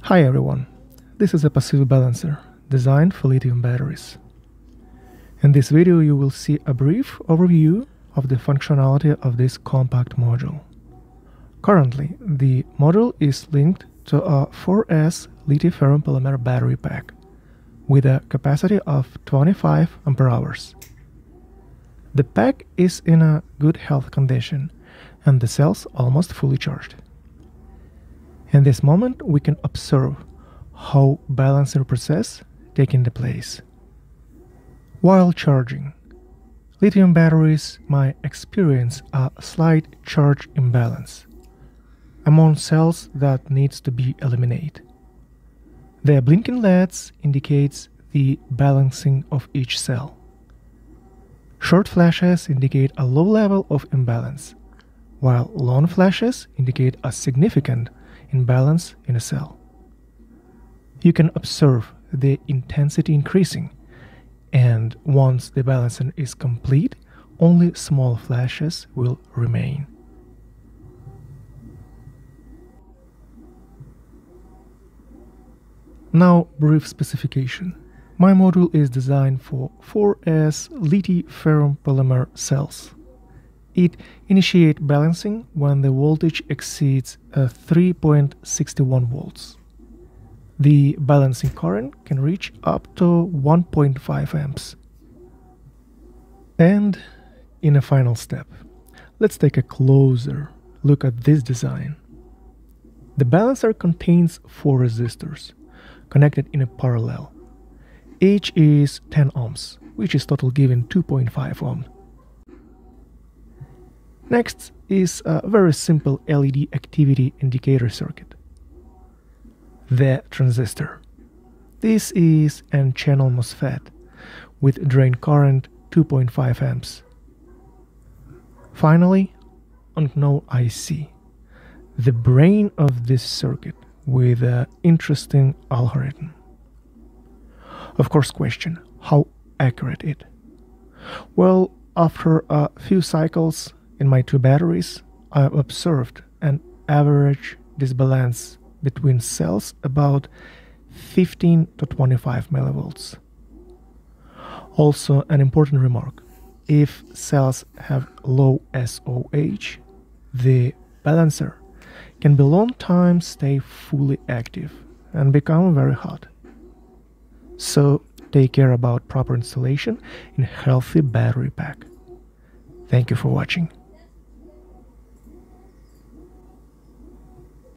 Hi everyone, this is a passive balancer designed for lithium batteries. In this video you will see a brief overview of the functionality of this compact module. Currently, the module is linked to a 4S lithium polymer battery pack with a capacity of 25 Ah. The pack is in a good health condition and the cells almost fully charged. In this moment, we can observe how balancer process taking the place. While charging, lithium batteries might experience a slight charge imbalance among cells that needs to be eliminated. The blinking LEDs indicates the balancing of each cell. Short flashes indicate a low level of imbalance, while long flashes indicate a significant imbalance in a cell. You can observe the intensity increasing, and once the balancing is complete, only small flashes will remain. Now, brief specification. My module is designed for 4S lithium polymer cells. It initiates balancing when the voltage exceeds 3.61 volts. The balancing current can reach up to 1.5 amps. And in a final step, let's take a closer look at this design. The balancer contains 4 resistors connected in a parallel. Each is 10 ohms, which is total giving 2.5 ohm. Next is a very simple LED activity indicator circuit. The transistor. This is an N-channel MOSFET with drain current 2.5 amps. Finally, unknown IC, the brain of this circuit with an interesting algorithm. Of course, question, how accurate it? Well, after a few cycles in my 2 batteries, I observed an average disbalance between cells about 15 to 25 millivolts. Also, an important remark, if cells have low SOH, the balancer can be long time stay fully active and become very hot. So take care about proper installation in a healthy battery pack. Thank you for watching.